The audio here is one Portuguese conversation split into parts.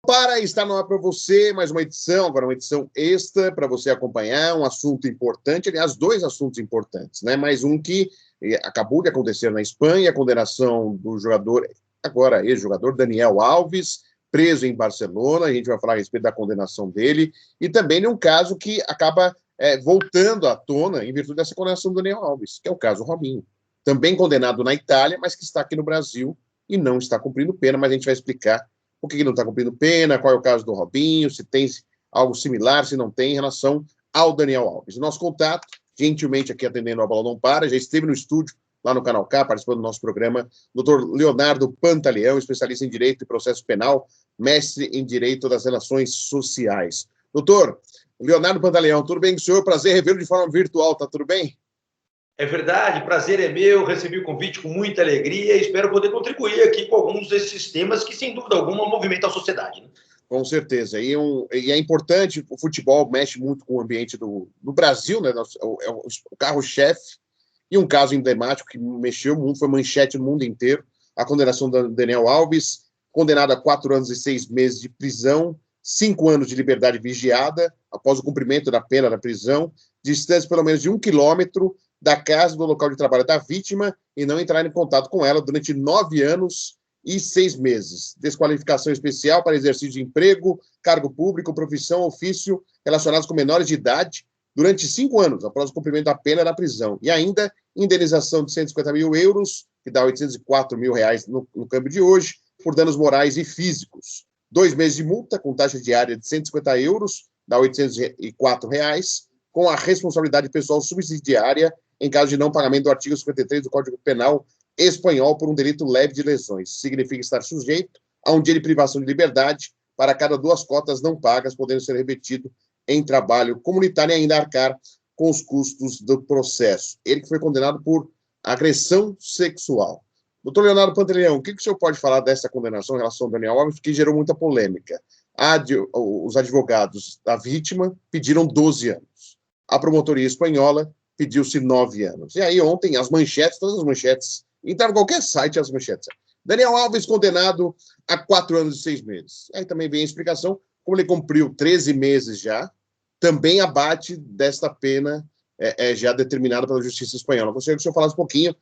Para estar no ar para você, mais uma edição, agora uma edição extra para você acompanhar um assunto importante, aliás, dois assuntos importantes, né? Mais um que acabou de acontecer na Espanha, a condenação do jogador, agora ex-jogador Daniel Alves, preso em Barcelona, a gente vai falar a respeito da condenação dele, e também de um caso que acaba voltando à tona em virtude dessa condenação do Daniel Alves, que é o caso Robinho, também condenado na Itália, mas que está aqui no Brasil e não está cumprindo pena, mas a gente vai explicar por que ele não está cumprindo pena, qual é o caso do Robinho, se tem algo similar, se não tem, em relação ao Daniel Alves. O nosso contato, gentilmente aqui atendendo a Bola Não Para, já esteve no estúdio, lá no Canal K, participando do nosso programa, Dr. Leonardo Pantaleão, especialista em Direito e Processo Penal, mestre em Direito das Relações Sociais. Doutor Leonardo Pantaleão, tudo bem com o senhor? Prazer revê-lo de forma virtual, tá tudo bem? É verdade, prazer é meu, recebi o convite com muita alegria e espero poder contribuir aqui com alguns desses temas que, sem dúvida alguma, movimentam a sociedade. Né? Com certeza. E é importante, o futebol mexe muito com o ambiente do Brasil, né? É o carro-chefe, e um caso emblemático que mexeu o mundo, foi manchete no mundo inteiro, a condenação do Daniel Alves, condenado a 4 anos e 6 meses de prisão, 5 anos de liberdade vigiada, após o cumprimento da pena da prisão, distância pelo menos de 1 quilômetro da casa do local de trabalho da vítima e não entrar em contato com ela durante 9 anos e 6 meses. Desqualificação especial para exercício de emprego, cargo público, profissão, ofício relacionados com menores de idade durante 5 anos, após o cumprimento da pena da prisão. E ainda, indenização de 150 mil euros, que dá 804 mil reais no câmbio de hoje, por danos morais e físicos. 2 meses de multa, com taxa diária de 150 euros, dá 804 reais, com a responsabilidade pessoal subsidiária em caso de não pagamento do artigo 53 do Código Penal espanhol por um delito leve de lesões. Significa estar sujeito a um dia de privação de liberdade para cada 2 cotas não pagas, podendo ser repetido em trabalho comunitário e ainda arcar com os custos do processo. Ele que foi condenado por agressão sexual. Doutor Leonardo Pantaleão, o que o senhor pode falar dessa condenação em relação ao Daniel Alves, que gerou muita polêmica? Os advogados da vítima pediram 12 anos. A promotoria espanhola pediu-se 9 anos. E aí ontem as manchetes, todas as manchetes, entraram em qualquer site as manchetes. Daniel Alves condenado a 4 anos e 6 meses. Aí também vem a explicação, como ele cumpriu 13 meses já, também abate desta pena já determinada pela Justiça Espanhola. Gostaria que o senhor falasse um pouquinho,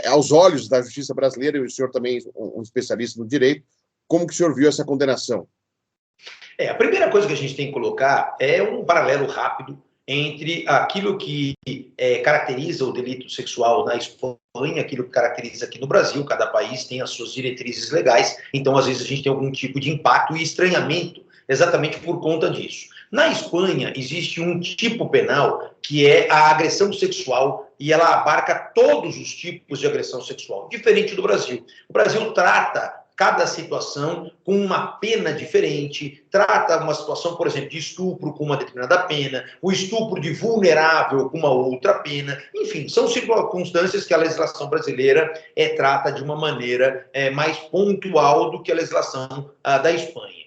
aos olhos da Justiça Brasileira, e o senhor também um especialista no direito, como que o senhor viu essa condenação? A primeira coisa que a gente tem que colocar é um paralelo rápido entre aquilo que caracteriza o delito sexual na Espanha, aquilo que caracteriza aqui no Brasil. Cada país tem as suas diretrizes legais, então às vezes a gente tem algum tipo de impacto e estranhamento exatamente por conta disso. Na Espanha existe um tipo penal que é a agressão sexual e ela abarca todos os tipos de agressão sexual, diferente do Brasil. O Brasil trata cada situação com uma pena diferente, trata uma situação, por exemplo, de estupro com uma determinada pena, o estupro de vulnerável com uma outra pena, enfim, são circunstâncias que a legislação brasileira trata de uma maneira mais pontual do que a legislação da Espanha.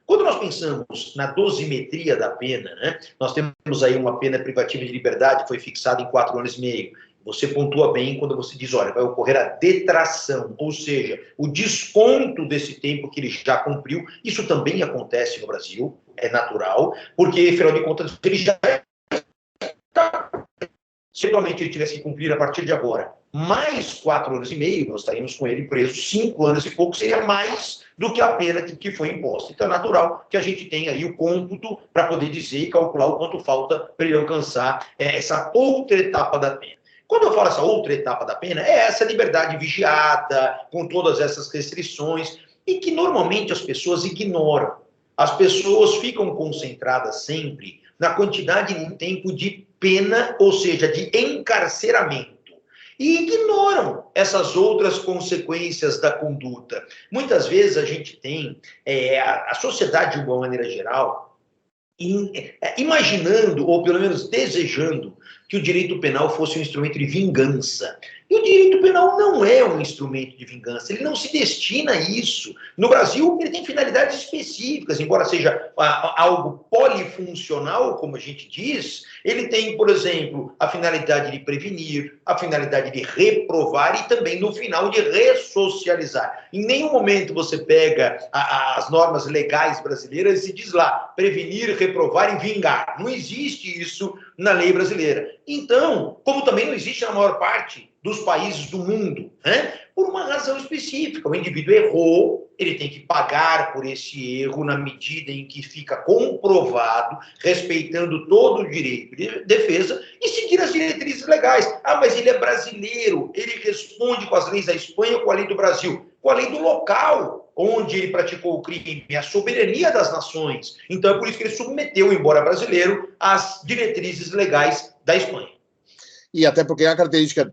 Quando nós pensamos na dosimetria da pena, né, nós temos aí uma pena privativa de liberdade que foi fixada em 4 anos e meio. Você pontua bem quando você diz, olha, vai ocorrer a detração, ou seja, o desconto desse tempo que ele já cumpriu. Isso também acontece no Brasil, é natural, porque, afinal de contas, ele já se atualmente ele tivesse que cumprir a partir de agora mais 4 anos e meio, nós estaríamos com ele preso 5 anos e pouco, seria mais do que a pena que foi imposta. Então é natural que a gente tenha aí o cômputo para poder dizer e calcular o quanto falta para ele alcançar essa outra etapa da pena. Quando eu falo essa outra etapa da pena, é essa liberdade vigiada, com todas essas restrições, e que normalmente as pessoas ignoram. As pessoas ficam concentradas sempre na quantidade de tempo de pena, ou seja, de encarceramento, e ignoram essas outras consequências da conduta. Muitas vezes a gente tem a sociedade, de uma maneira geral, imaginando, ou pelo menos desejando, que o direito penal fosse um instrumento de vingança, E o direito penal não é um instrumento de vingança, ele não se destina a isso. No Brasil, ele tem finalidades específicas, embora seja algo polifuncional, como a gente diz, ele tem, por exemplo, a finalidade de prevenir, a finalidade de reprovar e também, no final, de ressocializar. Em nenhum momento você pega as normas legais brasileiras e diz lá, prevenir, reprovar e vingar. Não existe isso na lei brasileira. Então, como também não existe na maior parte dos países do mundo, né? Por uma razão específica. O indivíduo errou, ele tem que pagar por esse erro na medida em que fica comprovado, respeitando todo o direito de defesa e seguir as diretrizes legais. Ah, mas ele é brasileiro, ele responde com as leis da Espanha ou com a lei do Brasil, com a lei do local onde ele praticou o crime, a soberania das nações. Então é por isso que ele submeteu, embora brasileiro, às diretrizes legais da Espanha. E até porque a característica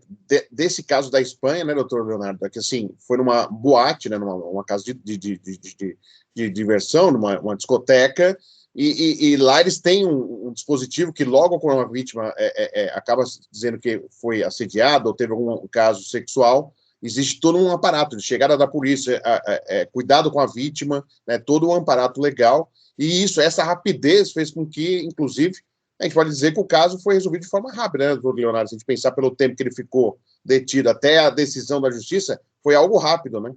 desse caso da Espanha, né, doutor Leonardo, é que assim, foi numa boate, né, numa casa de diversão, numa discoteca, e lá eles têm um dispositivo que logo quando uma vítima acaba dizendo que foi assediada ou teve algum caso sexual, existe todo um aparato de chegada da polícia, cuidado com a vítima, né, todo um aparato legal, e essa rapidez fez com que, inclusive, a gente pode dizer que o caso foi resolvido de forma rápida, né, doutor Leonardo? Se a gente pensar pelo tempo que ele ficou detido até a decisão da justiça, foi algo rápido, né?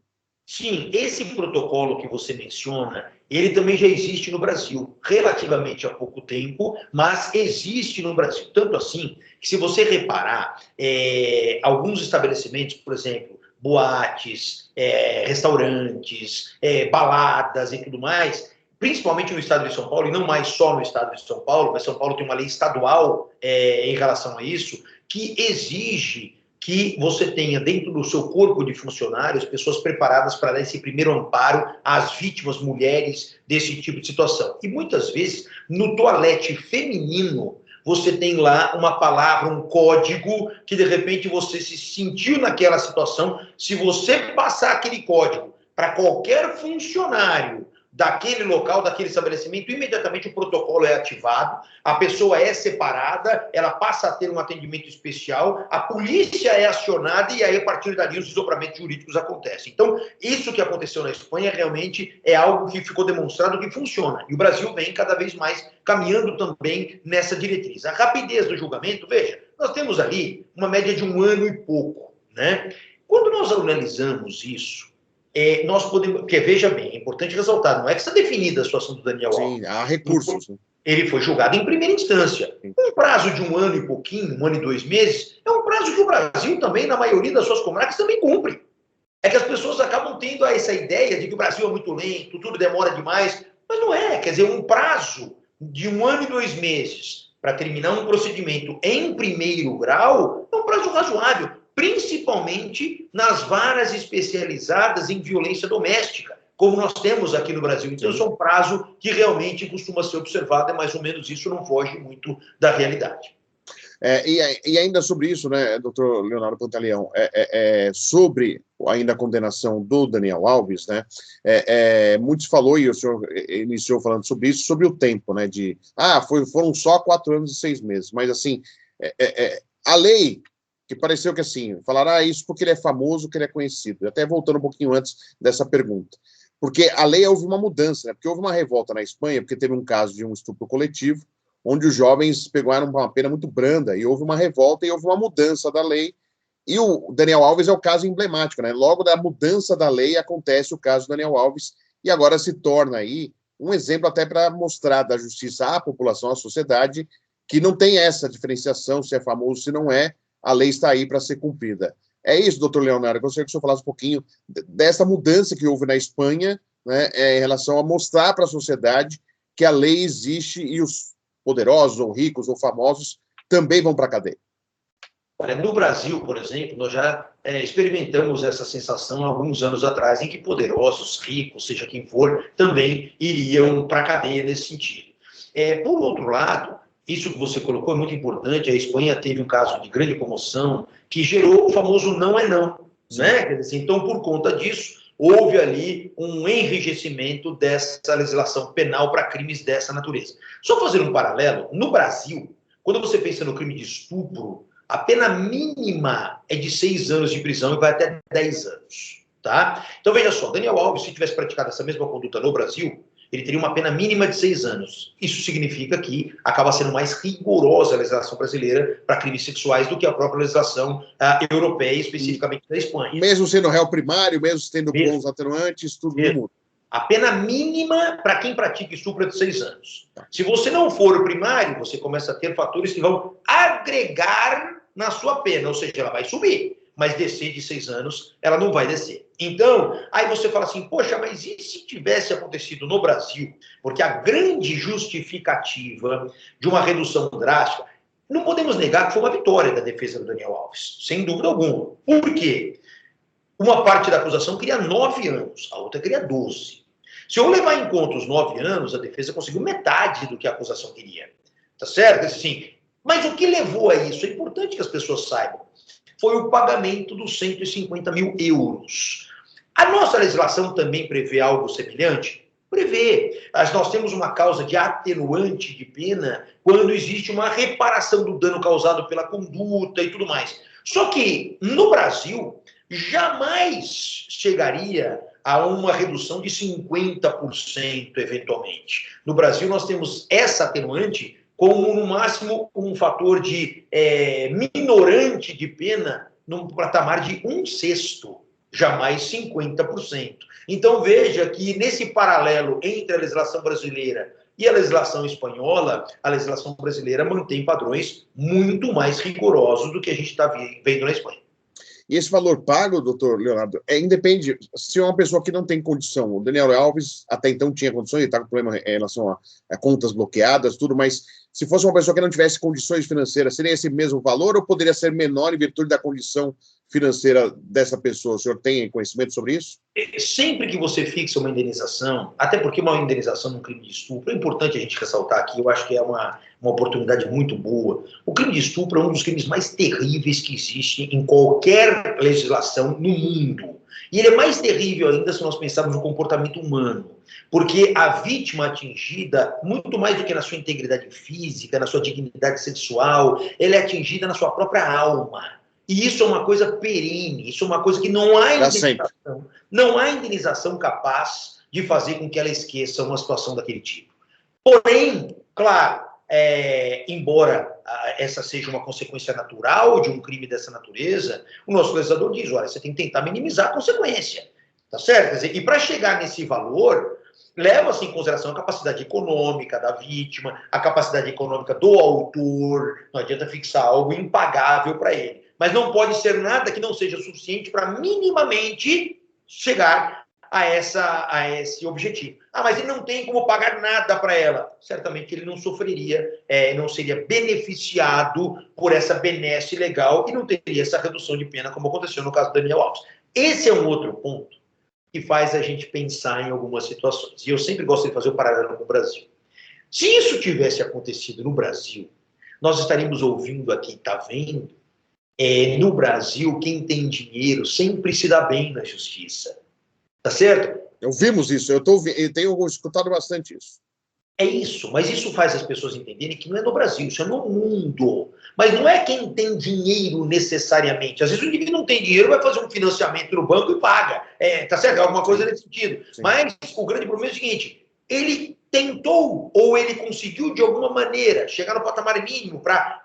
Sim, esse protocolo que você menciona, ele também já existe no Brasil, relativamente há pouco tempo, mas existe no Brasil. Tanto assim, que se você reparar, alguns estabelecimentos, por exemplo, boates, restaurantes, baladas e tudo mais, principalmente no estado de São Paulo, e não mais só no estado de São Paulo, mas São Paulo tem uma lei estadual em relação a isso, que exige que você tenha dentro do seu corpo de funcionários pessoas preparadas para dar esse primeiro amparo às vítimas mulheres desse tipo de situação. E muitas vezes, no toalete feminino, você tem lá uma palavra, um código, que de repente você se sentiu naquela situação. Se você passar aquele código para qualquer funcionário daquele local, daquele estabelecimento, imediatamente o protocolo é ativado, a pessoa é separada, ela passa a ter um atendimento especial, a polícia é acionada e aí, a partir dali, os desdobramentos jurídicos acontecem. Então, isso que aconteceu na Espanha realmente é algo que ficou demonstrado que funciona. E o Brasil vem cada vez mais caminhando também nessa diretriz. A rapidez do julgamento, veja, nós temos ali uma média de 1 ano e pouco, né? Quando nós analisamos isso, nós podemos, porque veja bem, é importante ressaltar, não é que está definida a situação do Daniel Alves. Sim, há recursos. Ele foi julgado em primeira instância. Um prazo de 1 ano e pouquinho, 1 ano e 2 meses, é um prazo que o Brasil também, na maioria das suas comarcas, também cumpre. É que as pessoas acabam tendo essa ideia de que o Brasil é muito lento, tudo demora demais, mas não é. Quer dizer, um prazo de 1 ano e 2 meses para terminar um procedimento em primeiro grau é um prazo razoável, principalmente nas varas especializadas em violência doméstica, como nós temos aqui no Brasil. Então, isso é um prazo que realmente costuma ser observado, é mais ou menos isso, não foge muito da realidade. E ainda sobre isso, né, doutor Leonardo Pantaleão, sobre ainda a condenação do Daniel Alves, né, muitos falou, e o senhor iniciou falando sobre isso, sobre o tempo, né, foram só 4 anos e 6 meses, mas assim, a lei, que pareceu que assim, falaram isso porque ele é famoso, que ele é conhecido, até voltando um pouquinho antes dessa pergunta, porque a lei houve uma mudança, né, porque houve uma revolta na Espanha, porque teve um caso de um estupro coletivo, onde os jovens pegaram uma pena muito branda, e houve uma revolta e houve uma mudança da lei, e o Daniel Alves é o caso emblemático, né? Logo da mudança da lei acontece o caso do Daniel Alves, e agora se torna aí um exemplo até para mostrar da justiça à população, à sociedade, que não tem essa diferenciação, se é famoso, se não é, a lei está aí para ser cumprida. É isso, doutor Leonardo, eu gostaria que o senhor falasse um pouquinho dessa mudança que houve na Espanha, né, em relação a mostrar para a sociedade que a lei existe e os poderosos, ou ricos, ou famosos, também vão para a cadeia. Olha, no Brasil, por exemplo, nós já experimentamos essa sensação há alguns anos atrás, em que poderosos, ricos, seja quem for, também iriam para a cadeia nesse sentido. Por outro lado, isso que você colocou é muito importante. A Espanha teve um caso de grande comoção que gerou o famoso não é não, né? Quer dizer, então, por conta disso, houve ali um enrijecimento dessa legislação penal para crimes dessa natureza. Só fazer um paralelo, no Brasil, quando você pensa no crime de estupro, a pena mínima é de 6 anos de prisão e vai até 10 anos. Tá? Então, veja só, Daniel Alves, se tivesse praticado essa mesma conduta no Brasil, ele teria uma pena mínima de 6 anos. Isso significa que acaba sendo mais rigorosa a legislação brasileira para crimes sexuais do que a própria legislação europeia, especificamente da Espanha. Mesmo sendo réu primário, mesmo tendo bons atenuantes, tudo no mundo. A pena mínima para quem pratica estupro é de 6 anos. Se você não for o primário, você começa a ter fatores que vão agregar na sua pena, ou seja, ela vai subir, mas descer de 6 anos, ela não vai descer. Então, aí você fala assim, poxa, mas e se tivesse acontecido no Brasil? Porque a grande justificativa de uma redução drástica, não podemos negar que foi uma vitória da defesa do Daniel Alves, sem dúvida alguma. Por quê? Uma parte da acusação queria 9 anos, a outra queria 12. Se eu levar em conta os 9 anos, a defesa conseguiu metade do que a acusação queria. Tá certo? Assim, mas o que levou a isso? É importante que as pessoas saibam. Foi o pagamento dos 150 mil euros. A nossa legislação também prevê algo semelhante? Prevê. Mas nós temos uma causa de atenuante de pena quando existe uma reparação do dano causado pela conduta e tudo mais. Só que, no Brasil, jamais chegaria a uma redução de 50% eventualmente. No Brasil, nós temos essa atenuante como, no máximo, um fator de minorante de pena num patamar de 1/6, jamais 50%. Então, veja que, nesse paralelo entre a legislação brasileira e a legislação espanhola, a legislação brasileira mantém padrões muito mais rigorosos do que a gente está vendo na Espanha. E esse valor pago, doutor Leonardo, independe, se é uma pessoa que não tem condição, o Daniel Alves até então tinha condições, ele está com problema em relação a contas bloqueadas, tudo, mas se fosse uma pessoa que não tivesse condições financeiras, seria esse mesmo valor ou poderia ser menor em virtude da condição financeira dessa pessoa? O senhor tem conhecimento sobre isso? Sempre que você fixa uma indenização, até porque uma indenização num crime de estupro, é importante a gente ressaltar aqui, eu acho que é uma oportunidade muito boa. O crime de estupro é um dos crimes mais terríveis que existe em qualquer legislação no mundo. E ele é mais terrível ainda se nós pensarmos no comportamento humano, porque a vítima atingida, muito mais do que na sua integridade física, na sua dignidade sexual, ela é atingida na sua própria alma. E isso é uma coisa perene, isso é uma coisa que não há indenização, não há indenização capaz de fazer com que ela esqueça uma situação daquele tipo. Porém, claro, embora essa seja uma consequência natural de um crime dessa natureza, o nosso legislador diz, olha, você tem que tentar minimizar a consequência, tá certo? Quer dizer, e para chegar nesse valor, leva-se em consideração a capacidade econômica da vítima, a capacidade econômica do autor, não adianta fixar algo impagável para ele. Mas não pode ser nada que não seja suficiente para minimamente chegar a esse objetivo. Mas ele não tem como pagar nada para ela. Certamente ele não sofreria, não seria beneficiado por essa benesse legal e não teria essa redução de pena como aconteceu no caso do Daniel Alves. Esse é um outro ponto que faz a gente pensar em algumas situações. E eu sempre gosto de fazer o paralelo com o Brasil. Se isso tivesse acontecido no Brasil, nós estaríamos ouvindo aqui, tá vendo? No Brasil, quem tem dinheiro sempre se dá bem na justiça. Tá certo? Ouvimos isso, eu tenho escutado bastante isso. É isso, mas isso faz as pessoas entenderem que não é no Brasil, isso é no mundo. Mas não é quem tem dinheiro necessariamente. Às vezes o indivíduo não tem dinheiro, vai fazer um financiamento no banco e paga. Tá certo? É alguma coisa nesse sentido. Sim. Mas o grande problema é o seguinte, ele tentou ou ele conseguiu de alguma maneira chegar no patamar mínimo para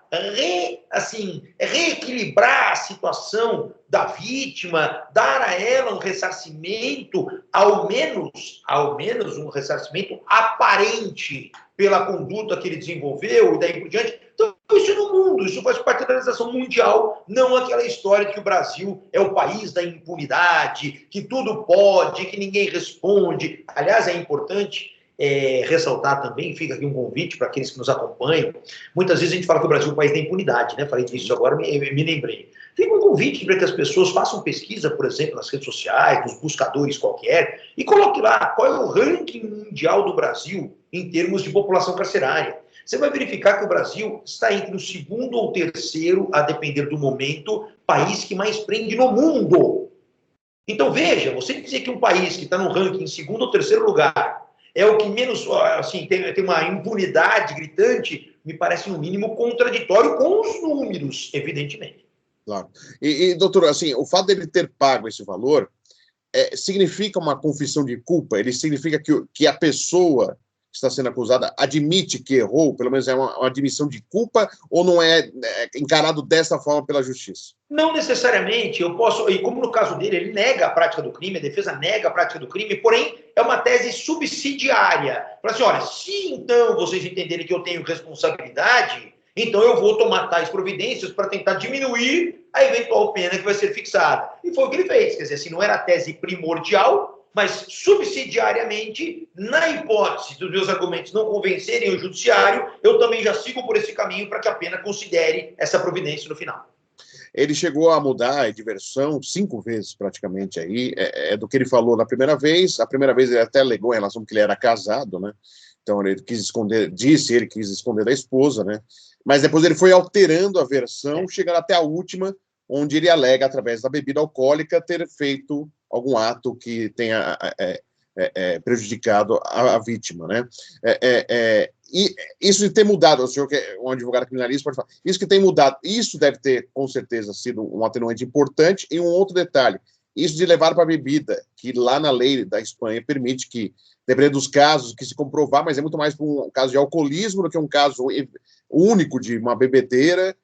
reequilibrar a situação da vítima, dar a ela um ressarcimento, ao menos um ressarcimento aparente pela conduta que ele desenvolveu e daí por diante. Então, isso é no mundo, isso faz parte da legislação mundial, não aquela história de que o Brasil é o país da impunidade, que tudo pode, que ninguém responde. Aliás, é importante ressaltar também, fica aqui um convite para aqueles que nos acompanham. Muitas vezes a gente fala que o Brasil é o país da impunidade, né? Falei disso agora, me lembrei. Fica um convite para que as pessoas façam pesquisa, por exemplo, nas redes sociais, nos buscadores qualquer, e coloque lá qual é o ranking mundial do Brasil em termos de população carcerária. Você vai verificar que o Brasil está entre o 2º ou 3º, a depender do momento, país que mais prende no mundo. Então veja, você dizer que um país que está no ranking em 2º ou 3º lugar é o que menos, assim, tem uma impunidade gritante, me parece, no mínimo, contraditório com os números, evidentemente. Claro. Doutor, assim, o fato dele ter pago esse valor significa uma confissão de culpa? Ele significa que a pessoa que está sendo acusada admite que errou? Pelo menos é uma admissão de culpa? Ou não é encarado dessa forma pela justiça? Não necessariamente. Eu posso, e como no caso dele, ele nega a prática do crime, a defesa nega a prática do crime, porém é uma tese subsidiária. Fala assim, olha, se então vocês entenderem que eu tenho responsabilidade, então eu vou tomar tais providências para tentar diminuir a eventual pena que vai ser fixada. E foi o que ele fez. Quer dizer, assim, não era a tese primordial, mas subsidiariamente, na hipótese dos meus argumentos não convencerem o judiciário, eu também já sigo por esse caminho para que a pena considere essa providência no final. Ele chegou a mudar de versão 5 vezes, praticamente, aí, do que ele falou na primeira vez. A primeira vez ele até alegou em relação a que ele era casado, né? Então ele quis esconder, ele quis esconder da esposa, né? Mas depois ele foi alterando a versão, chegando até a última, onde ele alega, através da bebida alcoólica, ter feito algum ato que tenha prejudicado a vítima, né? E isso de ter mudado, o senhor que é um advogado criminalista pode falar, isso que tem mudado, isso deve ter, com certeza, sido um atenuante importante. E um outro detalhe, isso de levar para a bebida, que lá na lei da Espanha permite que, dependendo dos casos, que se comprovar, mas é muito mais para um caso de alcoolismo do que um caso único de uma bebedeira,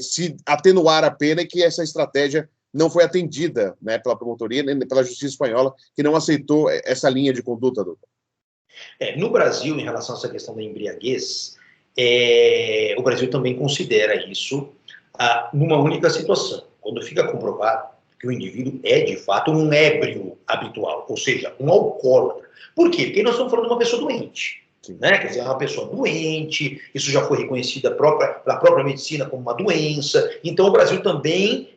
se atenuar a pena, e que essa estratégia não foi atendida, né, pela promotoria, nem pela justiça espanhola, que não aceitou essa linha de conduta, doutor. No Brasil, em relação a essa questão da embriaguez, o Brasil também considera isso numa única situação. Quando fica comprovado que o indivíduo é, de fato, um ébrio habitual, ou seja, um alcoólatra. Por quê? Porque nós estamos falando de uma pessoa doente. Né? Quer dizer, é uma pessoa doente, isso já foi reconhecido pela própria medicina como uma doença. Então, o Brasil também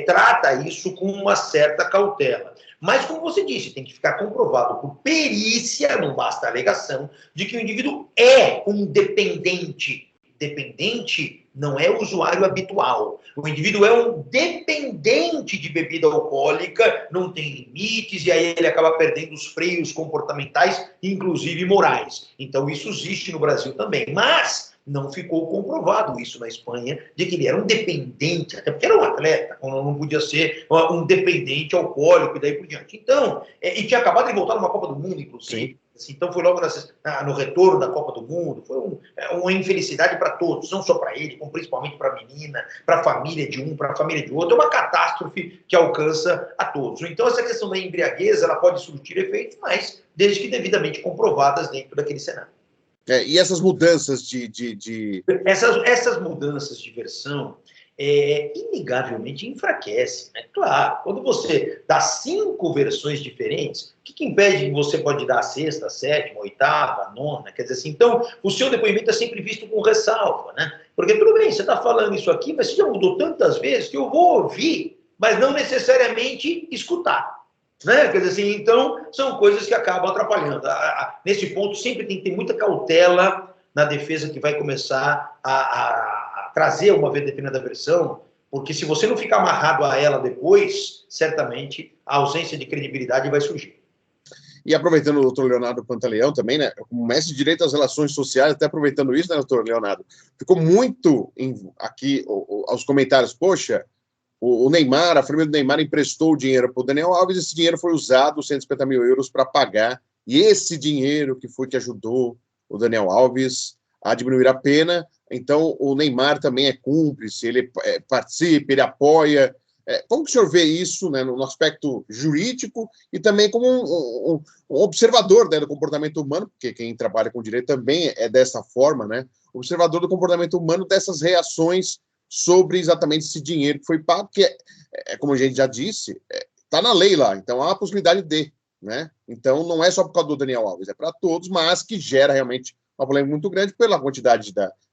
trata isso com uma certa cautela. Mas, como você disse, tem que ficar comprovado por perícia, não basta a alegação, de que o indivíduo é um dependente. Dependente não é usuário habitual. O indivíduo é um dependente de bebida alcoólica, não tem limites, e aí ele acaba perdendo os freios comportamentais, inclusive morais. Então, isso existe no Brasil também. Mas não ficou comprovado isso na Espanha, de que ele era um dependente, até porque era um atleta, não podia ser um dependente alcoólico e daí por diante. Então, e tinha acabado de voltar numa Copa do Mundo, inclusive. Então foi logo no retorno da Copa do Mundo. Foi uma infelicidade para todos, não só para ele, como principalmente para a menina, para a família de um, para a família de outro. É uma catástrofe que alcança a todos. Então essa questão da embriaguez, ela pode surtir efeitos, mas desde que devidamente comprovadas dentro daquele cenário. E essas mudanças Essas mudanças de versão inegavelmente enfraquecem, né? Claro, quando você dá 5 versões diferentes, o que impede que você pode dar a 6ª, a 7ª, a 8ª, a 9ª? Quer dizer assim, então, o seu depoimento é sempre visto com ressalva, né? Porque tudo bem, você está falando isso aqui, mas você já mudou tantas vezes que eu vou ouvir, mas não necessariamente escutar. Né? Quer dizer assim, então, são coisas que acabam atrapalhando. Nesse ponto, sempre tem que ter muita cautela na defesa que vai começar a trazer uma determinada versão, porque se você não ficar amarrado a ela depois, certamente a ausência de credibilidade vai surgir. E aproveitando o doutor Leonardo Pantaleão também, né, como mestre de Direito às Relações Sociais, até aproveitando isso, né, doutor Leonardo, ficou muito aqui aos comentários, poxa, o Neymar, a família do Neymar emprestou o dinheiro para o Daniel Alves, esse dinheiro foi usado, 150 mil euros, para pagar, e esse dinheiro que ajudou o Daniel Alves a diminuir a pena. Então o Neymar também é cúmplice, ele participa, ele apoia. Como que o senhor vê isso, né, no aspecto jurídico e também como um observador, né, do comportamento humano, porque quem trabalha com direito também é dessa forma, né, observador do comportamento humano, dessas reações sobre exatamente esse dinheiro que foi pago, que como a gente já disse, está na lei lá, então há a possibilidade de, né? Então não é só por causa do Daniel Alves, é para todos, mas que gera realmente uma polêmica muito grande pela quantidade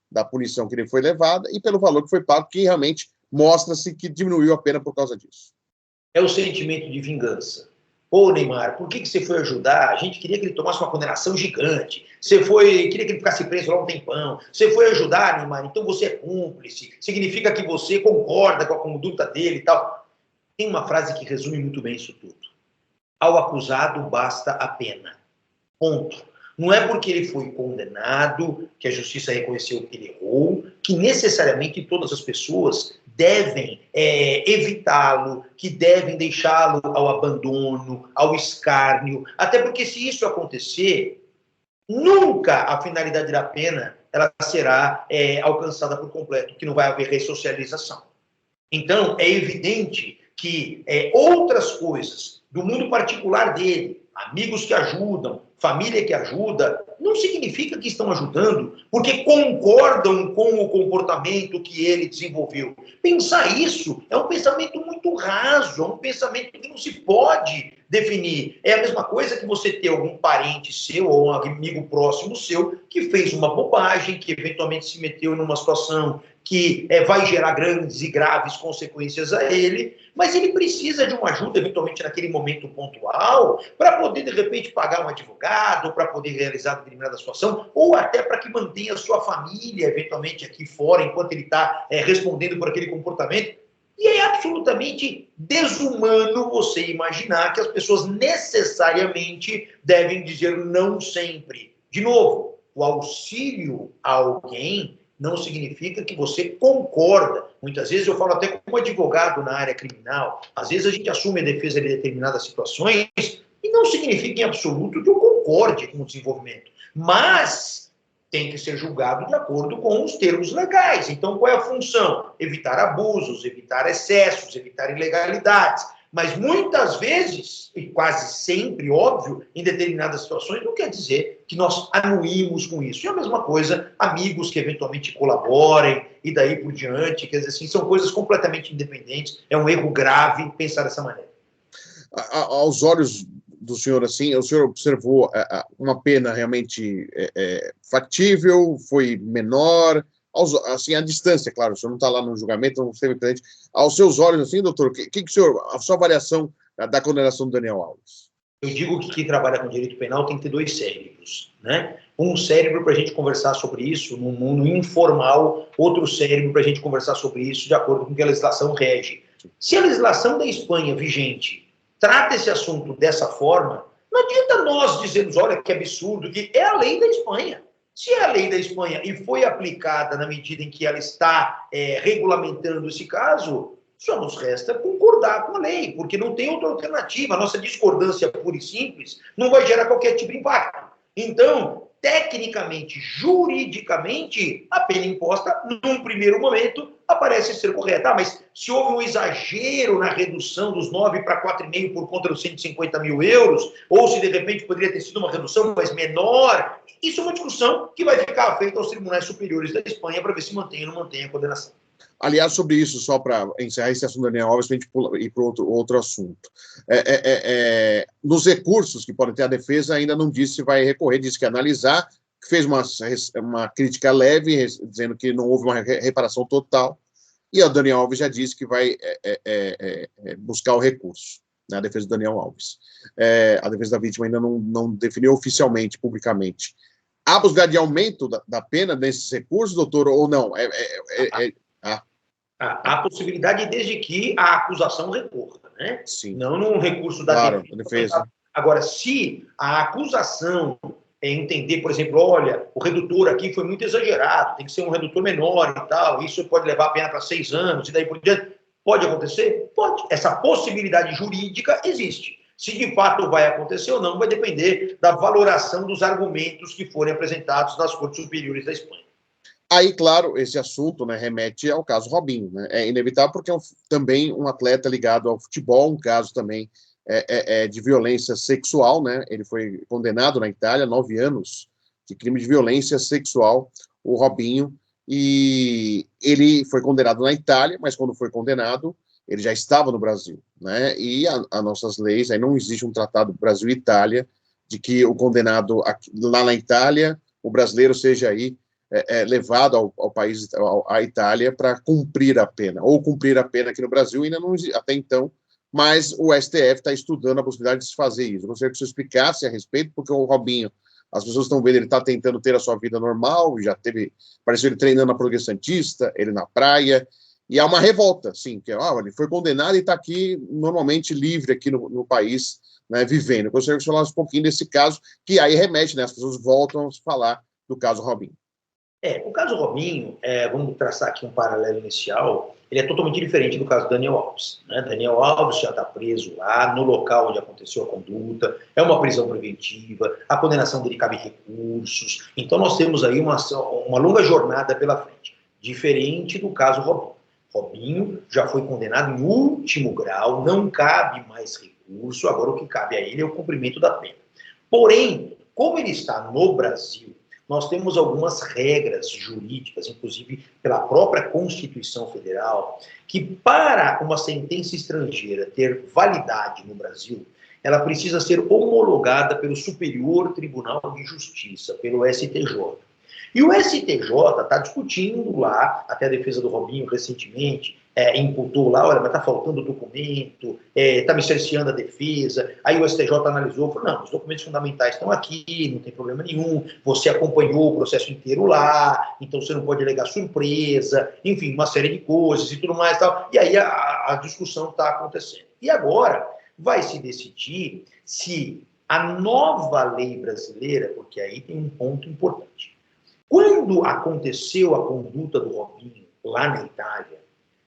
da punição que ele foi levada e pelo valor que foi pago, que realmente mostra-se que diminuiu a pena por causa disso. É o sentimento de vingança. Pô, Neymar, por que você foi ajudar? A gente queria que ele tomasse uma condenação gigante. Queria que ele ficasse preso lá um tempão. Você foi ajudar, Neymar, então você é cúmplice. Significa que você concorda com a conduta dele e tal. Tem uma frase que resume muito bem isso tudo. Ao acusado basta a pena. Ponto. Não é porque ele foi condenado, que a justiça reconheceu que ele errou, que necessariamente todas as pessoas devem evitá-lo, que devem deixá-lo ao abandono, ao escárnio. Até porque, se isso acontecer, nunca a finalidade da pena ela será alcançada por completo, que não vai haver ressocialização. Então, é evidente que outras coisas do mundo particular dele, amigos que ajudam, família que ajuda, não significa que estão ajudando porque concordam com o comportamento que ele desenvolveu. Pensar isso é um pensamento muito raso, é um pensamento que não se pode definir. É a mesma coisa que você ter algum parente seu ou um amigo próximo seu que fez uma bobagem, que eventualmente se meteu numa situação que vai gerar grandes e graves consequências a ele, mas ele precisa de uma ajuda, eventualmente naquele momento pontual, para poder, de repente, pagar um advogado, para poder realizar determinada situação, ou até para que mantenha a sua família, eventualmente, aqui fora, enquanto ele está respondendo por aquele comportamento. E é absolutamente desumano você imaginar que as pessoas necessariamente devem dizer não sempre. De novo, o auxílio a alguém não significa que você concorda. Muitas vezes eu falo até como advogado na área criminal, às vezes a gente assume a defesa de determinadas situações e não significa em absoluto que eu concorde com o desenvolvimento, mas tem que ser julgado de acordo com os termos legais. Então, qual é a função? Evitar abusos, evitar excessos, evitar ilegalidades. Mas muitas vezes, e quase sempre, óbvio, em determinadas situações, não quer dizer que nós anuímos com isso. E a mesma coisa, amigos que eventualmente colaborem e daí por diante, quer dizer assim, são coisas completamente independentes. É um erro grave pensar dessa maneira. Aos olhos do senhor, assim, o senhor observou uma pena realmente factível, foi menor, assim, à distância, claro, o senhor não está lá no julgamento, não esteve presente. Aos seus olhos, assim, doutor, a sua avaliação da condenação do Daniel Alves? Eu digo que quem trabalha com direito penal tem que ter dois cérebros, né? Um cérebro para a gente conversar sobre isso no mundo informal, outro cérebro para a gente conversar sobre isso de acordo com o que a legislação rege. Se a legislação da Espanha vigente trata esse assunto dessa forma, não adianta nós dizermos, olha, que absurdo, que é a lei da Espanha. Se é a lei da Espanha e foi aplicada na medida em que ela está regulamentando esse caso, só nos resta concordar com a lei, porque não tem outra alternativa. A nossa discordância pura e simples não vai gerar qualquer tipo de impacto. Então, tecnicamente, juridicamente, a pena imposta, num primeiro momento, aparece ser correta. Mas se houve um exagero na redução dos 9 para 4,5 por conta dos 150 mil euros, ou se de repente poderia ter sido uma redução mais menor, isso é uma discussão que vai ficar feita aos tribunais superiores da Espanha para ver se mantém ou não mantém a condenação. Aliás, sobre isso, só para encerrar esse assunto do Daniel Alves, para a gente ir para outro assunto. Nos recursos que podem ter a defesa, ainda não disse se vai recorrer, disse que ia analisar, fez uma crítica leve, dizendo que não houve uma reparação total, e o Daniel Alves já disse que vai buscar o recurso, né, a defesa do Daniel Alves. A defesa da vítima ainda não definiu oficialmente, publicamente. Há possibilidade de aumento da pena nesses recursos, doutor, ou não? Há possibilidade desde que a acusação recorra, né? Sim. Não num recurso da defesa. Agora, se a acusação entender, por exemplo, olha, o redutor aqui foi muito exagerado, tem que ser um redutor menor e tal, isso pode levar a pena para 6 anos e daí por diante, pode acontecer? Pode. Essa possibilidade jurídica existe. Se de fato vai acontecer ou não, vai depender da valoração dos argumentos que forem apresentados nas cortes superiores da Espanha. Aí, claro, esse assunto, né, remete ao caso Robinho, né? É inevitável porque é também um atleta ligado ao futebol, um caso também de violência sexual, né? Ele foi condenado na Itália, 9 anos de crime de violência sexual, o Robinho, e ele foi condenado na Itália, mas quando foi condenado, ele já estava no Brasil, né? E as nossas leis, aí não existe um tratado Brasil e Itália de que o condenado lá na Itália, o brasileiro seja aí levado ao país, à Itália, para cumprir a pena, ou cumprir a pena aqui no Brasil, ainda não até então, mas o STF está estudando a possibilidade de se fazer isso. Eu gostaria que você explicasse a respeito, porque o Robinho, as pessoas estão vendo, ele está tentando ter a sua vida normal, apareceu ele treinando na Progresso Santista, ele na praia, e há uma revolta, sim, que ele foi condenado e está aqui normalmente livre aqui no país, né, vivendo. Eu gostaria que você falasse um pouquinho desse caso, que aí remete, né? As pessoas voltam a falar do caso Robinho. O caso Robinho, vamos traçar aqui um paralelo inicial, ele é totalmente diferente do caso Daniel Alves. Né? Daniel Alves já está preso lá no local onde aconteceu a conduta, é uma prisão preventiva, a condenação dele cabe recursos, então nós temos aí uma longa jornada pela frente, diferente do caso Robinho. Robinho já foi condenado em último grau, não cabe mais recurso, agora o que cabe a ele é o cumprimento da pena. Porém, como ele está no Brasil, nós temos algumas regras jurídicas, inclusive pela própria Constituição Federal, que para uma sentença estrangeira ter validade no Brasil, ela precisa ser homologada pelo Superior Tribunal de Justiça, pelo STJ. E o STJ está discutindo lá, até a defesa do Robinho recentemente, imputou lá, olha, mas está faltando documento, está me cerceando a defesa. Aí o STJ analisou, falou, não, os documentos fundamentais estão aqui, não tem problema nenhum, você acompanhou o processo inteiro lá, então você não pode alegar surpresa, enfim, uma série de coisas e tudo mais. Tal. E aí a discussão está acontecendo. E agora vai se decidir se a nova lei brasileira, porque aí tem um ponto importante. Quando aconteceu a conduta do Robinho lá na Itália,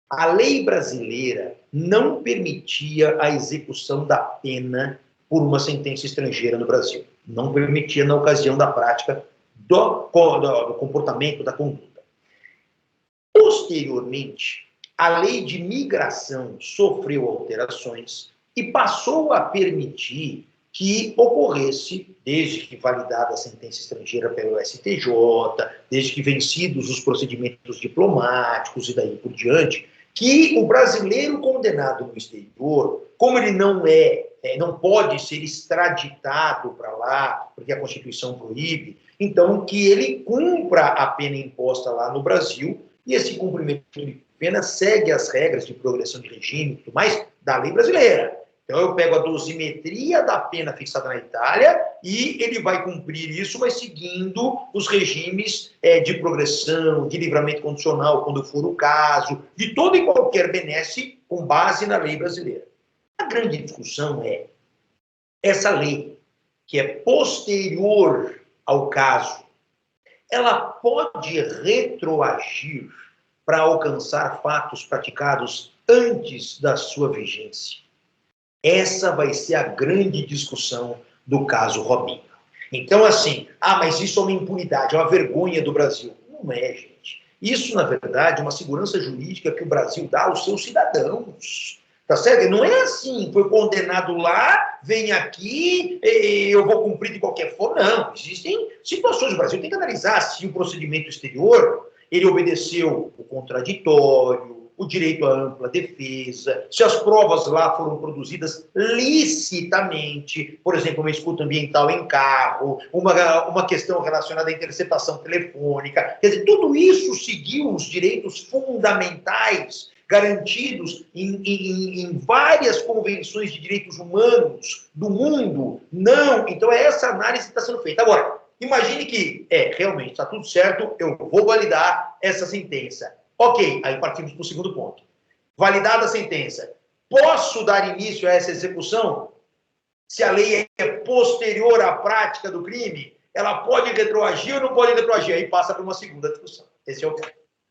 a lei brasileira não permitia a execução da pena por uma sentença estrangeira no Brasil. Não permitia na ocasião da prática do comportamento, da conduta. Posteriormente, a lei de migração sofreu alterações e passou a permitir que ocorresse, desde que validada a sentença estrangeira pelo STJ, desde que vencidos os procedimentos diplomáticos e daí por diante, que o brasileiro condenado no exterior, como ele não pode ser extraditado para lá, porque a Constituição proíbe, então que ele cumpra a pena imposta lá no Brasil, e esse cumprimento de pena segue as regras de progressão de regime e tudo mais da lei brasileira. Então, eu pego a dosimetria da pena fixada na Itália e ele vai cumprir isso, mas seguindo os regimes de progressão, de livramento condicional, quando for o caso, de toda e qualquer benesse com base na lei brasileira. A grande discussão é essa lei, que é posterior ao caso, ela pode retroagir para alcançar fatos praticados antes da sua vigência. Essa vai ser a grande discussão do caso Robinho. Então, assim, mas isso é uma impunidade, é uma vergonha do Brasil. Não é, gente. Isso, na verdade, é uma segurança jurídica que o Brasil dá aos seus cidadãos. Tá certo? Não é assim, foi condenado lá, vem aqui, eu vou cumprir de qualquer forma. Não, existem situações. O Brasil tem que analisar se o procedimento exterior, ele obedeceu o contraditório, o direito à ampla defesa, se as provas lá foram produzidas licitamente, por exemplo, uma escuta ambiental em carro, uma questão relacionada à interceptação telefônica, quer dizer, tudo isso seguiu os direitos fundamentais garantidos em várias convenções de direitos humanos do mundo? Não. Então, é essa análise que está sendo feita. Agora, imagine que, realmente, está tudo certo, eu vou validar essa sentença. Ok, aí partimos para o segundo ponto. Validada a sentença, posso dar início a essa execução? Se a lei é posterior à prática do crime, ela pode retroagir ou não pode retroagir? Aí passa para uma segunda discussão. Esse é o ponto.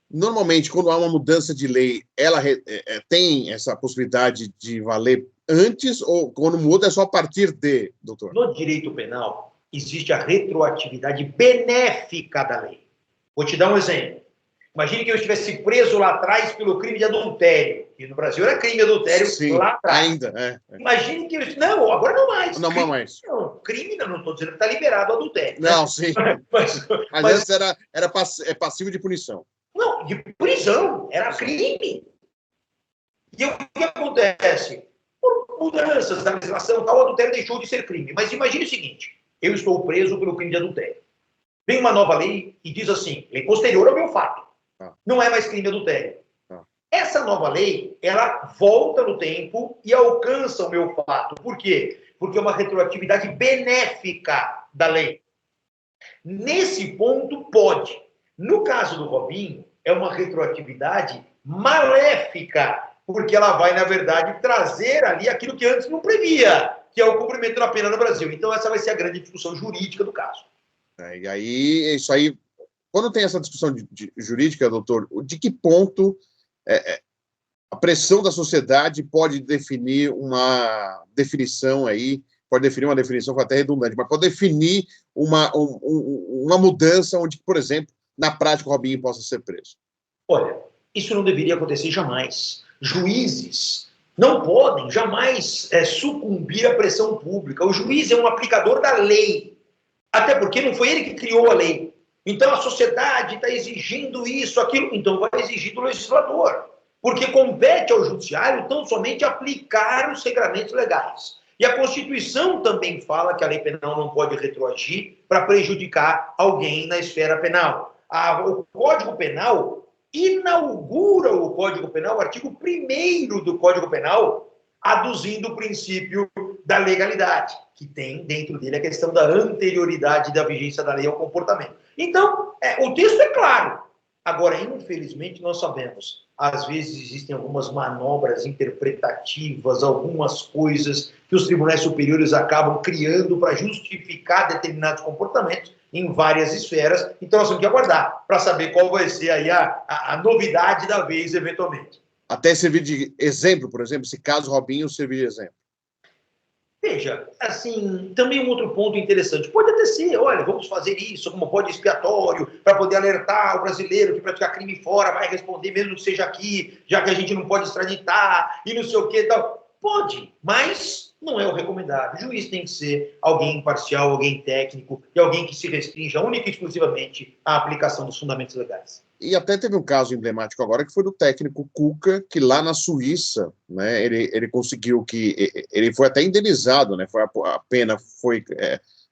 Normalmente, quando há uma mudança de lei, ela tem essa possibilidade de valer antes ou quando muda é só a partir de, doutor? No direito penal, existe a retroatividade benéfica da lei. Vou te dar um exemplo. Imagine que eu estivesse preso lá atrás pelo crime de adultério. E no Brasil era crime de adultério. Sim, lá atrás. Ainda. Imagine que eu... Não, agora não mais. Não mais. Crime, não estou dizendo que está liberado o adultério. Não, né? sim. Mas Antes era passivo de punição. Não, de prisão. Era crime. E o que acontece? Por mudanças da legislação, o adultério deixou de ser crime. Mas imagine o seguinte. Eu estou preso pelo crime de adultério. Vem uma nova lei e diz assim, lei posterior ao meu fato. Não é mais crime adultério. Essa nova lei, ela volta no tempo e alcança o meu fato. Por quê? Porque é uma retroatividade benéfica da lei. Nesse ponto, pode. No caso do Robinho, é uma retroatividade maléfica, porque ela vai, na verdade, trazer ali aquilo que antes não previa. que é o cumprimento da pena no Brasil. Então, essa vai ser a grande discussão jurídica do caso. E aí, isso aí, quando tem essa discussão jurídica, doutor, de que ponto a pressão da sociedade pode definir uma definição aí, pode definir uma definição, foi até redundante, mas pode definir uma mudança onde, por exemplo, na prática o Robinho possa ser preso? Olha, isso não deveria acontecer jamais. Juízes não podem jamais sucumbir à pressão pública. O juiz é um aplicador da lei, até porque não foi ele que criou a lei. Então a sociedade está exigindo isso, aquilo, então vai exigir do legislador, porque compete ao judiciário tão somente aplicar os regramentos legais. E a Constituição também fala que a lei penal não pode retroagir para prejudicar alguém na esfera penal. O Código Penal inaugura o Código Penal, o artigo 1º do Código Penal, aduzindo o princípio da legalidade, que tem dentro dele a questão da anterioridade da vigência da lei ao comportamento. Então, o texto é claro. Agora, infelizmente, nós sabemos, às vezes existem algumas manobras interpretativas, algumas coisas que os tribunais superiores acabam criando para justificar determinados comportamentos em várias esferas. Então, nós temos que aguardar para saber qual vai ser aí a novidade da vez, eventualmente. Até servir de exemplo, por exemplo, esse caso Robinho servir de exemplo. Veja, assim, também um outro ponto interessante. Pode até ser, olha, vamos fazer isso como bode expiatório para poder alertar o brasileiro que praticar crime fora vai responder, mesmo que seja aqui, já que a gente não pode extraditar e não sei o que e tal. Pode, mas não é o recomendado. O juiz tem que ser alguém imparcial, alguém técnico e alguém que se restrinja única e exclusivamente à aplicação dos fundamentos legais. E até teve um caso emblemático agora, que foi do técnico Cuca, que lá na Suíça, né, ele conseguiu que... Ele foi até indenizado, né, a pena foi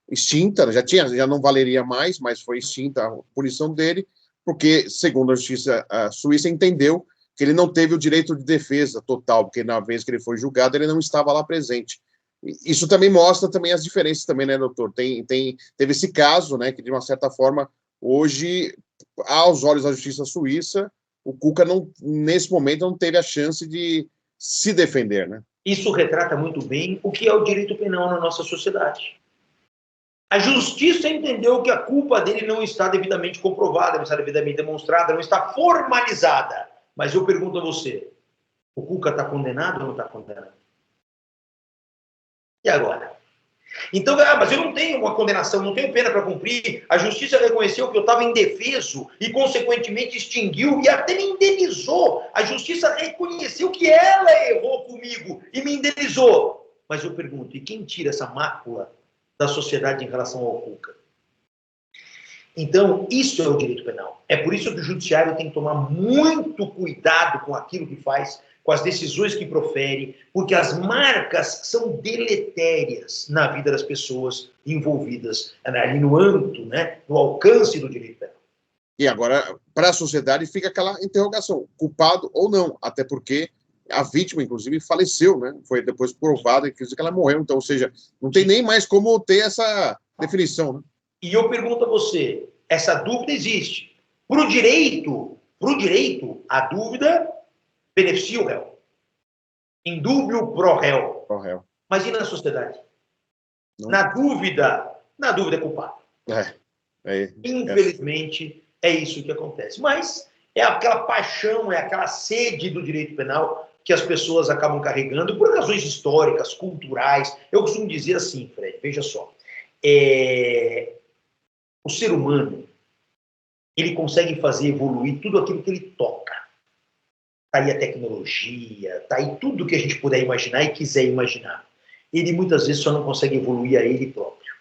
extinta, já não valeria mais, mas foi extinta a punição dele, porque, segundo a justiça suíça, entendeu que ele não teve o direito de defesa total, porque na vez que ele foi julgado, ele não estava lá presente. Isso também mostra também as diferenças também, né, doutor? Teve esse caso, né, que de uma certa forma, hoje, aos olhos da justiça suíça, o Cuca, nesse momento, não teve a chance de se defender, né? Isso retrata muito bem o que é o direito penal na nossa sociedade. A justiça entendeu que a culpa dele não está devidamente comprovada, não está devidamente demonstrada, não está formalizada. Mas eu pergunto a você, o Cuca está condenado ou não está condenado? E agora? Então, mas eu não tenho uma condenação, não tenho pena para cumprir. A justiça reconheceu que eu estava indefeso e, consequentemente, extinguiu e até me indenizou. A justiça reconheceu que ela errou comigo e me indenizou. Mas eu pergunto, e quem tira essa mácula da sociedade em relação ao Cuca? Então, isso é o direito penal. É por isso que o judiciário tem que tomar muito cuidado com aquilo que faz, com as decisões que profere, porque as marcas são deletérias na vida das pessoas envolvidas ali no âmbito, né, no alcance do direito penal. E agora, para a sociedade, fica aquela interrogação, culpado ou não, até porque a vítima, inclusive, faleceu, né? Foi depois provado que ela morreu, então, ou seja, não tem nem mais como ter essa definição, né? E eu pergunto a você, essa dúvida existe. Para o direito, a dúvida beneficia o réu. Indúbio pro réu. Pro réu. Mas e na sociedade? Não. Na dúvida é culpado. Infelizmente, é isso que acontece. Mas é aquela paixão, é aquela sede do direito penal que as pessoas acabam carregando por razões históricas, culturais. Eu costumo dizer assim, Fred, veja só. O ser humano, ele consegue fazer evoluir tudo aquilo que ele toca. Está aí a tecnologia, está aí tudo que a gente puder imaginar e quiser imaginar. Ele muitas vezes só não consegue evoluir a ele próprio.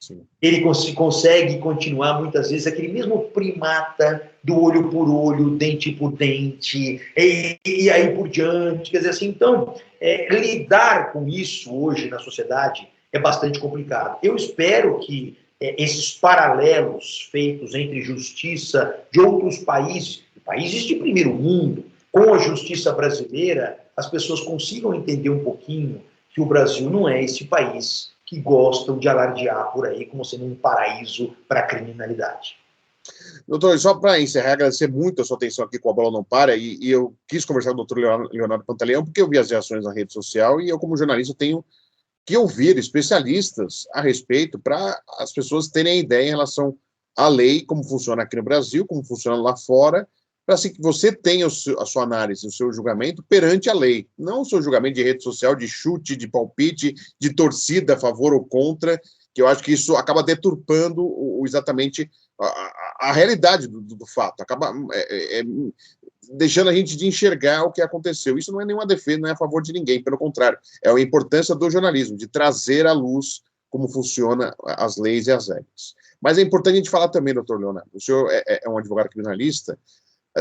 Sim. Ele consegue continuar muitas vezes aquele mesmo primata do olho por olho, dente por dente, e aí por diante. Quer dizer assim, então, lidar com isso hoje na sociedade é bastante complicado. Eu espero que esses paralelos feitos entre justiça de outros países de primeiro mundo, com a justiça brasileira, as pessoas consigam entender um pouquinho que o Brasil não é esse país que gostam de alardear por aí como sendo um paraíso para a criminalidade. Doutor, só para encerrar, agradecer muito a sua atenção aqui com a Bola Não Para, e eu quis conversar com o doutor Leonardo Pantaleão, porque eu vi as reações na rede social, e eu, como jornalista, tenho que ouvir especialistas a respeito para as pessoas terem ideia em relação à lei, como funciona aqui no Brasil, como funciona lá fora, para que você tenha a sua análise, o seu julgamento perante a lei, não o seu julgamento de rede social, de chute, de palpite, de torcida a favor ou contra, que eu acho que isso acaba deturpando exatamente a realidade do fato, acaba deixando a gente de enxergar o que aconteceu. Isso não é nenhuma defesa, não é a favor de ninguém, pelo contrário, é a importância do jornalismo, de trazer à luz como funcionam as leis e as regras. Mas é importante a gente falar também, doutor Leonardo, o senhor é um advogado criminalista,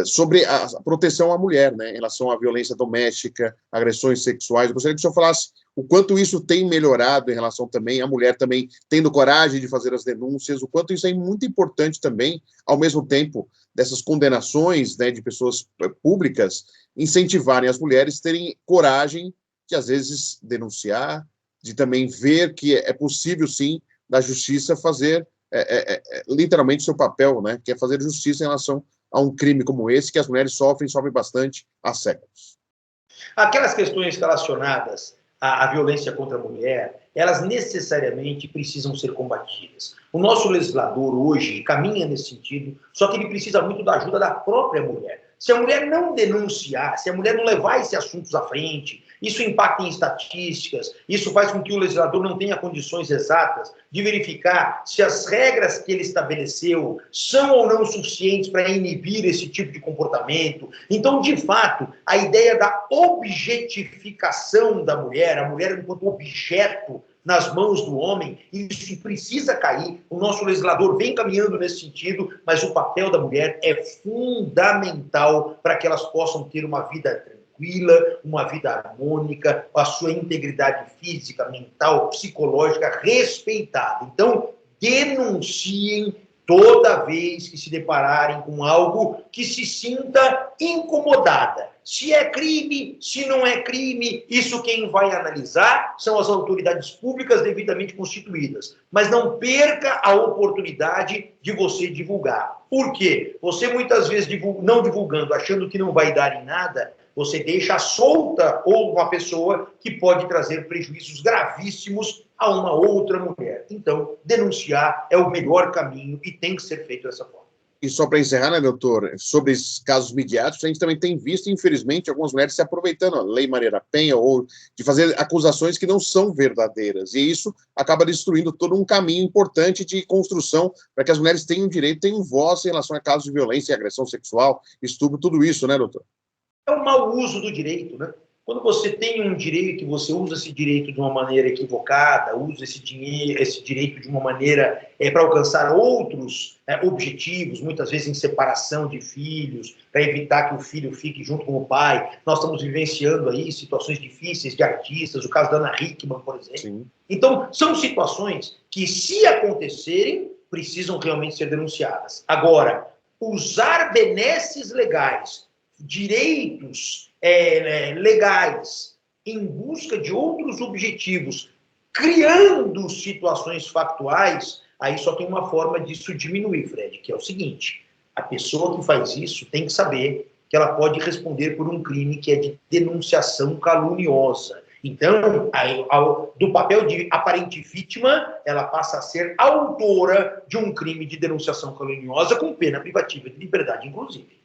sobre a proteção à mulher, né, em relação à violência doméstica, agressões sexuais. Eu gostaria que o senhor falasse o quanto isso tem melhorado em relação também à mulher também tendo coragem de fazer as denúncias, o quanto isso é muito importante também, ao mesmo tempo dessas condenações, né, de pessoas públicas, incentivarem as mulheres a terem coragem de, às vezes, denunciar, de também ver que é possível, sim, da justiça fazer literalmente seu papel, né, que é fazer justiça em relação a um crime como esse, que as mulheres sofrem bastante há séculos. Aquelas questões relacionadas à violência contra a mulher, elas necessariamente precisam ser combatidas. O nosso legislador hoje caminha nesse sentido, só que ele precisa muito da ajuda da própria mulher. Se a mulher não denunciar, se a mulher não levar esses assuntos à frente, isso impacta em estatísticas, isso faz com que o legislador não tenha condições exatas de verificar se as regras que ele estabeleceu são ou não suficientes para inibir esse tipo de comportamento. Então, de fato, a ideia da objetificação da mulher, a mulher enquanto objeto nas mãos do homem, isso precisa cair. O nosso legislador vem caminhando nesse sentido, mas o papel da mulher é fundamental para que elas possam ter uma vida tranquila, uma vida harmônica, a sua integridade física, mental, psicológica respeitada. Então, denunciem toda vez que se depararem com algo que se sinta incomodada. Se é crime, se não é crime, isso quem vai analisar são as autoridades públicas devidamente constituídas. Mas não perca a oportunidade de você divulgar. Por quê? Você muitas vezes não divulgando, achando que não vai dar em nada, você deixa solta ou uma pessoa que pode trazer prejuízos gravíssimos a uma outra mulher. Então, denunciar é o melhor caminho e tem que ser feito dessa forma. E só para encerrar, né, doutor, sobre esses casos midiáticos, a gente também tem visto, infelizmente, algumas mulheres se aproveitando da Lei Maria da Penha ou de fazer acusações que não são verdadeiras. E isso acaba destruindo todo um caminho importante de construção para que as mulheres tenham direito, tenham voz em relação a casos de violência e agressão sexual, estupro, tudo isso, né, doutor? É o mau uso do direito, né? Quando você tem um direito, você usa esse direito de uma maneira equivocada, usa esse direito de uma maneira para alcançar outros objetivos, muitas vezes em separação de filhos, para evitar que o filho fique junto com o pai. Nós estamos vivenciando aí situações difíceis de artistas, o caso da Ana Hickman, por exemplo. Sim. Então, são situações que, se acontecerem, precisam realmente ser denunciadas. Agora, usar benesses legais, direitos legais em busca de outros objetivos, criando situações factuais, aí só tem uma forma disso diminuir, Fred, que é o seguinte: a pessoa que faz isso tem que saber que ela pode responder por um crime que é de denunciação caluniosa. Então, do papel de aparente vítima, ela passa a ser autora de um crime de denunciação caluniosa com pena privativa de liberdade, inclusive.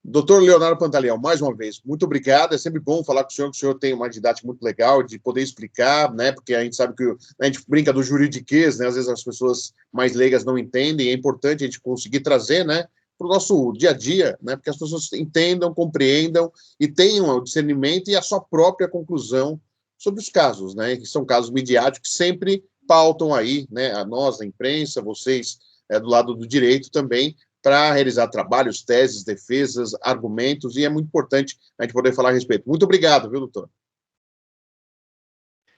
Doutor Leonardo Pantaleão, mais uma vez, muito obrigado. É sempre bom falar com o senhor tem uma didática muito legal, de poder explicar, né? Porque a gente sabe que a gente brinca do juridiquês, né? Às vezes as pessoas mais leigas não entendem, é importante a gente conseguir trazer, né, para o nosso dia a dia, né? Porque as pessoas entendam, compreendam e tenham o discernimento e a sua própria conclusão sobre os casos, né? Que são casos midiáticos que sempre pautam aí, né? A nós, a imprensa, vocês do lado do direito também, para realizar trabalhos, teses, defesas, argumentos, e é muito importante a gente poder falar a respeito. Muito obrigado, viu, doutor?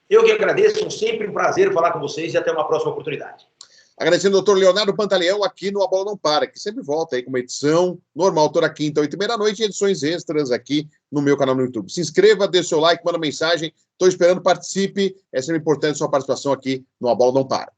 Eu que agradeço, sempre um prazer falar com vocês e até uma próxima oportunidade. Agradecendo ao doutor Leonardo Pantaleão aqui no A Bola Não Para, que sempre volta aí com uma edição normal, toda quinta, 8h30 da noite, e edições extras aqui no meu canal no YouTube. Se inscreva, dê seu like, manda mensagem, estou esperando, participe, é sempre importante a sua participação aqui no A Bola Não Para.